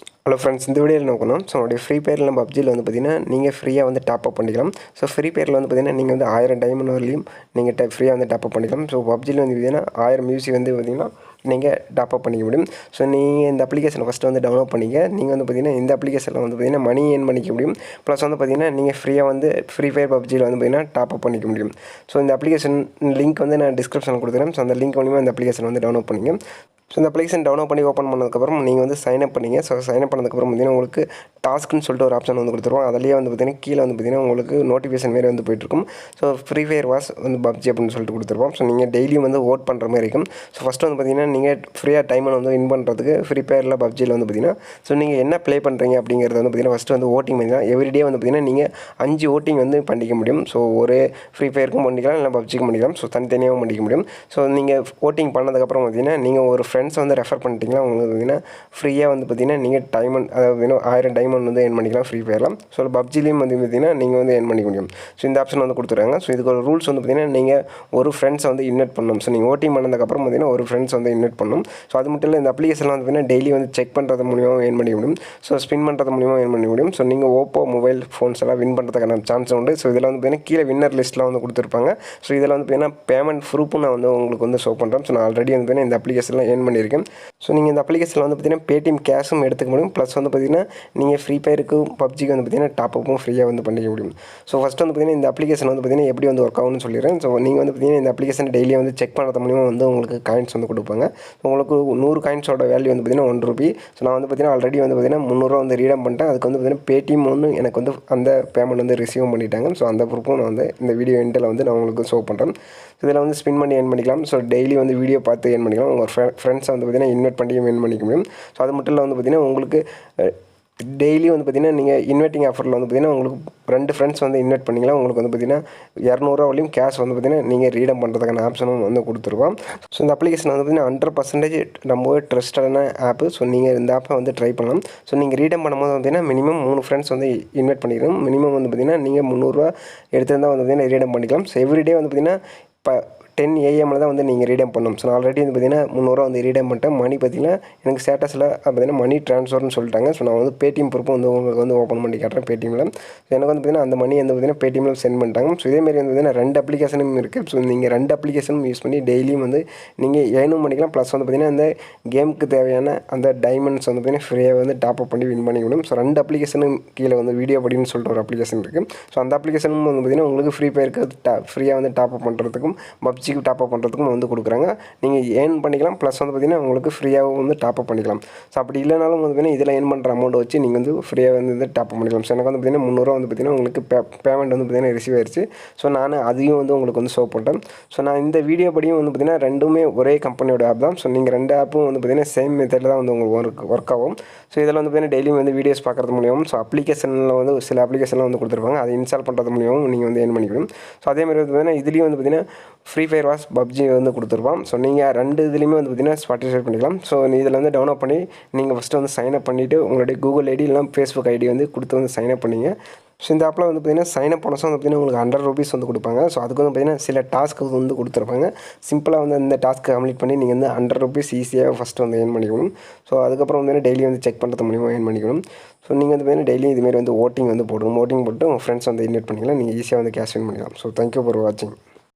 Hello friends, இந்த வீடியோவில் நோக்கணும். So உங்களுடைய ஃப்ரீ ஃபயரில் பப்ஜியில் வந்து பார்த்தீங்கன்னா நீங்கள் ஃப்ரீயாக வந்து டாப் அப் பண்ணிக்கலாம். ஸோ ஃப்ரீ ஃபயரில் வந்து பார்த்தீங்கன்னா நீங்கள் வந்து 1000 டைமண்ட் வரலையும் நீங்கள் ஃப்ரீயாக வந்து டாப் அப் பண்ணிக்கலாம். ஸோ பப்ஜியில் வந்து பார்த்தீங்கன்னா 1000 மியூசி வந்து பார்த்தீங்கன்னா நீங்கள் டாப் அப் பண்ணிக்க முடியும். ஸோ நீங்கள் இந்த அப்ளிகேஷனை ஃபஸ்ட்டு வந்து டவுன்லோட் பண்ணிங்க. நீங்கள் வந்து பார்த்தீங்கன்னா இந்த அப்ளிகேஷனில் வந்து பார்த்தீங்கன்னா மணி ஏர்ன் பண்ணிக்க முடியும். ப்ளஸ் வந்து பார்த்தீங்கன்னா நீங்கள் ஃப்ரீயாக வந்து ஃப்ரீ ஃபயர் பப்ஜியில் வந்து பார்த்தீங்கன்னா டாப் அப் பண்ணிக்க முடியும். ஸோ இந்த அப்ளிகேஷன் லிங்க் வந்து நான் டிஸ்கிரிப்ஷனில் கொடுத்துறேன். ஸோ அந்த லிங்க் மூலிமா இந்த அப்ளிகேஷன் வந்து டவுன்லோட் பண்ணிங்க. ஸோ இந்த அப்ளிகேஷன் டவுன்லோட் பண்ணி ஓப்பன் பண்ணதுக்கப்புறம் நீங்கள் வந்து சைன்அப் பண்ணிங்க. ஸோ சைன்அப் பண்ணதுக்கப்புறம் பார்த்தீங்கன்னா உங்களுக்கு டாஸ்க்குன்னு சொல்லிட்டு ஒரு ஆப்ஷன் வந்து கொடுத்துருவோம். அதிலேயே வந்து பார்த்தீங்கன்னா கீழே வந்து பார்த்தீங்கன்னா உங்களுக்கு நோட்டிஃபிகேஷன் மாரி வந்து போயிட்டுருக்கும். ஸோ ஃப்ரீ ஃபயர் வாஸ் வந்து பப்ஜி அப்படின்னு சொல்லிட்டு கொடுத்துருவோம். ஸோ நீங்கள் டெய்லியும் வந்து ஓட் பண்ணுற மாதிரி இருக்கும். ஸோ ஃபஸ்ட்டு வந்து பார்த்தீங்கன்னா நீங்கள் ஃப்ரீயாக டைமை வந்து வின் பண்ணுறதுக்கு ஃப்ரீ ஃபயரில் பப்ஜியில் வந்து பார்த்தீங்கன்னா ஸோ நீங்கள் என்ன ப்ளே பண்ணுறீங்க அப்படிங்கிறது வந்து பார்த்தீங்கன்னா ஃபஸ்ட்டு வந்து ஓட்டிங் பண்ணிக்கலாம். எவ்ரிடே வந்து பார்த்தீங்கன்னா நீங்கள் 5 ஓட்டிங் வந்து பண்ணிக்க முடியும். ஸோ ஒரு ஃப்ரீ ஃபயருக்கும் பண்ணிக்கலாம், இல்லை பப்ஜிக்கும் பண்ணிக்கலாம். ஸோ தனித்தனியாகவும் பண்ணிக்க முடியும். ஸோ நீங்கள் ஓட்டிங் பண்ணதுக்கப்புறம் பார்த்தீங்கன்னா நீங்கள் ஒரு ஃப்ரெண்ட்ஸ் வந்து ரெஃபர் பண்ணிட்டீங்கன்னா உங்களுக்கு பார்த்தீங்கன்னா ஃப்ரீயாக வந்து பார்த்தீங்கன்னா நீங்கள் டைமண்ட், அதாவது 1000 டைமண்ட் வந்து ஏர்ன் பண்ணிக்கலாம் ஃப்ரீ ஃபயரில். ஸோ பப்ஜிலையும் வந்து பார்த்தீங்கன்னா நீங்கள் வந்து ஏர்ன் பண்ணிக்க முடியும். ஸோ இந்த ஆப்ஷன் வந்து கொடுத்துருக்காங்க. ஸோ இதுக்கு ஒரு ரூல்ஸ் வந்து பார்த்தீங்கன்னா நீங்கள் ஒரு ஃப்ரெண்ட்ஸை வந்து இன்வைட் பண்ணணும். ஸோ நீங்கள் ஓட்டிங் பண்ணதுக்கப்புறம் பார்த்தீங்கன்னா ஒரு ஃப்ரெண்ட்ஸ் வந்து இன்வைட் பண்ணணும். ஸோ அது மட்டும் இல்லை, இந்த அப்ளிகேஷனில் வந்து பார்த்தீங்கன்னா டெய்லி வந்து செக் பண்ணுறது மூலியமாக ஏர்ன் பண்ணிக்க முடியும். ஸோ ஸ்பின் பண்ணுறது மூலியமாக ஏர்ன் பண்ணிக்க முடியும். ஸோ நீங்கள் ஓப்போ மொபைல் ஃபோன்ஸ் எல்லாம் வின் பண்ணுறதுக்கான சான்ஸ் உண்டு. ஸோ இதில் வந்து பார்த்தீங்கன்னா கீழே வின்னர் லிஸ்ட்டில் வந்து கொடுத்துருப்பாங்க. ஸோ இதில் வந்து பார்த்தீங்கன்னா பேமெண்ட் ப்ரூஃபும் நான் வந்து உங்களுக்கு வந்து ஷோ பண்ணுறேன். ஸோ நான் ஆல்ரெடி வந்து பார்த்தீங்கன்னா இந்த அப்ளிகேஷனில் ஏர்ன் பண்ணியிருக்கேன். ஸோ நீங்கள் இந்த அப்ளிகேஷனில் வந்து பார்த்தீங்கன்னா பேடிஎம் கேஷும் எடுத்துக்க முடியும். ப்ளஸ் வந்து பார்த்தீங்கன்னா நீங்கள் ஃப்ரீ ஃபயருக்கு பப்ஜிக்கு வந்து பார்த்தீங்கன்னா டாப் அப்பும் ஃப்ரீயாக வந்து பண்ணிக்க முடியும். ஸோ ஃபஸ்ட்டு வந்து பார்த்தீங்கன்னா இந்த அப்ளிகேஷன் வந்து பார்த்தீங்கன்னா எப்படி வந்து ஒர்க் ஆகும்னு சொல்லிடுறேன். ஸோ நீங்கள் வந்து பார்த்தீங்கன்னா இந்த அப்ளிகேஷன் டெய்லியாக வந்து செக் பண்ணுறது மூலிமா வந்து உங்களுக்கு காயின்ஸ் வந்து கொடுப்பாங்க. உங்களுக்கு 100 காயின்ஸோட வேல்யூ வந்து பார்த்தீங்கன்னா ₹1. ஸோ நான் வந்து பார்த்தீங்கன்னா ஆல்ரெடி வந்து பார்த்தீங்கன்னா ₹300 வந்து ரீடம் பண்ணிட்டேன். அதுக்கு வந்து பார்த்தீங்கன்னா பேடிஎம் வந்து எனக்கு வந்து அந்த பேமெண்ட் வந்து ரிசீவ் பண்ணிட்டாங்க. ஸோ அந்த ப்ரூஃபும் நான் வந்து இந்த வீடியோ எண்டில் வந்து நான் உங்களுக்கு ஷோ பண்ணுறேன். இதில் வந்து ஸ்பின் பண்ணி ஏர்ன் பண்ணிக்கலாம். ஸோ டெய்லி வந்து வீடியோ பார்த்து ஏர்ன் பண்ணிக்கலாம். உங்கள் ஃப்ரெண்ட்ஸை வந்து பார்த்தீங்கன்னா இன்வைட் பண்ணி ஏர்ன் பண்ணிக்க முடியும். ஸோ அது மட்டும் இல்லை வந்து பார்த்தீங்கன்னா உங்களுக்கு டெய்லி வந்து பார்த்தீங்கன்னா நீங்கள் இன்வைட்டிங் ஆஃபரில் வந்து பார்த்தீங்கன்னா உங்களுக்கு 2 ஃப்ரெண்ட்ஸ் வந்து இன்வைட் பண்ணிங்களா உங்களுக்கு வந்து பார்த்தீங்கன்னா ₹200 வரையும் கேஷ் வந்து பார்த்தீங்கன்னா நீங்கள் ரீடம் பண்ணுறதுக்கான ஆப்ஷனும் வந்து கொடுத்துருவோம். ஸோ இந்த அப்ளிகேஷன் வந்து பார்த்தீங்கன்னா 100% ரொம்பவே ட்ரஸ்டடான ஆப்பு. ஸோ நீங்கள் இந்த ஆப்பை வந்து ட்ரை பண்ணலாம். ஸோ நீங்கள் ரீடம் பண்ணும்போது பார்த்தீங்கன்னா மினிமம் 3 ஃப்ரெண்ட்ஸ் வந்து இன்வைட் பண்ணிக்கணும். மினிமம் வந்து பார்த்தீங்கன்னா நீங்கள் ₹300 எடுத்திருந்தால் வந்து பார்த்தீங்கன்னா ரீடம் பண்ணிக்கலாம். ஸோ எவ்ரிடே வந்து பார்த்தீங்கன்னா இப்போ 10 AM தான் வந்து நீங்கள் ரீடம் பண்ணணும். ஸோ நான் ஆல்ரெடி வந்து பார்த்தீங்கன்னா ₹300 வந்து ரீடம் பண்ணிட்டேன். மணி பார்த்தீங்கன்னா எனக்கு ஸ்டேட்டஸில் பார்த்தீங்கன்னா மணி ட்ரான்ஸ்ஃபர்னு சொல்லிட்டாங்க. ஸோ நான் வந்து பேடிஎம் ப்ரூஃப் வந்து உங்களுக்கு வந்து ஓப்பன் பண்ணி காட்டுறேன் பேடிஎம்மில். ஸோ எனக்கு வந்து பார்த்தீங்கன்னா அந்த மணி வந்து பார்த்தீங்கன்னா பேடிஎம்மில் சென்ட் பண்ணிட்டாங்க. ஸோ இதேமாரி வந்து பார்த்தீங்கன்னா 2 அப்ளிகேஷனும் இருக்குது. ஸோ நீங்கள் 2 அப்ளிகேஷனும் யூஸ் பண்ணி டெய்லியும் வந்து நீங்கள் ஏர்னும் பண்ணிக்கலாம். ப்ளஸ் வந்து பார்த்தீங்கன்னா அந்த கேமுக்கு தேவையான அந்த டைமண்ட்ஸ் வந்து பார்த்தீங்கன்னா ஃப்ரீயாக வந்து டாப் அப் பண்ணி வின் பண்ணிக்க முடியும். ஸோ 2 அப்ளிகேஷனும் கீழே வந்து Videobuddyன்னு சொல்லிட்டு ஒரு அப்ளிகேஷன் இருக்குது. ஸோ அந்த அப்ளிகேஷனும் வந்து பார்த்தீங்கன்னா உங்களுக்கு ஃப்ரீ ஃபயருக்கு ஃப்ரீயாக வந்து டாப் அப் பண்ணுறதுக்கும் பப்ஜிக்கு டாப் அப் பண்ணுறதுக்கும் வந்து கொடுக்குறாங்க. நீங்கள் ஏர்ன் பண்ணிக்கலாம். ப்ளஸ் வந்து பார்த்தீங்கன்னா உங்களுக்கு ஃப்ரீயாகவும் வந்து டாப் அப் பண்ணிக்கலாம். ஸோ அப்படி இல்லைனாலும் வந்து பார்த்தீங்கன்னா இதில் ஏர்ன் பண்ணுற அமௌண்ட் வச்சு நீங்கள் வந்து ஃப்ரீயாக வந்து டாப் அப் பண்ணிக்கலாம். ஸோ எனக்கு வந்து பார்த்தீங்கன்னா ₹300 வந்து பார்த்தீங்கன்னா உங்களுக்கு பேமெண்ட் வந்து பார்த்தீங்கன்னா ரிசீவ் ஆயிடுச்சு. ஸோ நான் அதையும் வந்து உங்களுக்கு வந்து ஷோ பண்ணுறேன். ஸோ நான் இந்த Videobuddyயும் வந்து பார்த்தீங்கன்னா ரெண்டுமே ஒரே கம்பெனியோட ஆப் தான். ஸோ நீங்கள் 2 ஆப்பும் வந்து பார்த்தீங்கன்னா சேம் மெத்தடில் தான் வந்து உங்களுக்கு ஒர்க் ஆகும். ஸோ இதில் வந்து பார்த்தீங்கன்னா டெய்லியும் வந்து வீடியோஸ் பார்க்குறது மூலியமும், ஸோ அப்ளிகேஷனில் வந்து சில அப்ளிகேஷன்லாம் வந்து கொடுத்துருப்பாங்க. அதை இன்ஸ்டால் பண்ணுறது மூலியமும் நீங்கள் வந்து ஏர்ன் பண்ணிக்கணும். ஸோ அதேமாதிரி வந்து பார்த்தீங்கன்னா இதுலேயும் வந்து பார்த்தீங்கன்னா ஃப்ரீ ஃபயர் வாஸ் பப்ஜி வந்து கொடுத்துருப்போம். ஸோ நீங்கள் 2 இதுலேயுமே வந்து பார்த்தீங்கன்னா பார்ட்டிசிபேட் பண்ணிக்கலாம். ஸோ இதில் வந்து டவுன்லோட் பண்ணி நீங்கள் ஃபஸ்ட்டு வந்து சைன் அப் பண்ணிவிட்டு உங்களுடைய கூகுள் ஐடி இல்லைனா ஃபேஸ்புக் ஐடி வந்து கொடுத்து வந்து சைன் அப் பண்ணிங்க. ஸோ இந்த ஆப்பில் வந்து பார்த்தீங்கன்னா சைன் அப் பண்ணஸும் வந்து பார்த்தீங்கன்னா உங்களுக்கு ₹100 வந்து கொடுப்பாங்க. ஸோ அதுக்கு வந்து பார்த்தீங்கன்னா சில டாஸ்க்கு வந்து கொடுத்துருப்பாங்க. சிம்பிளாக வந்து இந்த டாஸ்க்கு கம்ப்ளீட் பண்ணி நீங்கள் வந்து ₹100 ஈஸியாக ஃபஸ்ட்டு வந்து ஏர்ன் பண்ணிக்கணும். ஸோ அதுக்கப்புறம் வந்து டெய்லி வந்து செக் பண்ணுறது மூலிமா ஏர்ன் பண்ணிக்கணும். ஸோ நீங்கள் வந்து பார்த்தீங்கன்னா டெய்லி இதுமாரி வந்து ஓட்டிங் வந்து போடணும். ஓட்டிங் போட்டு உங்கள் ஃப்ரெண்ட்ஸ் வந்து இன்வைட் பண்ணிக்கலாம். நீங்கள் ஈஸியாக வந்து கேஷ் வின் பண்ணிக்கலாம். ஸோ தேங்க்யூ ஃபார் வாட்சிங்.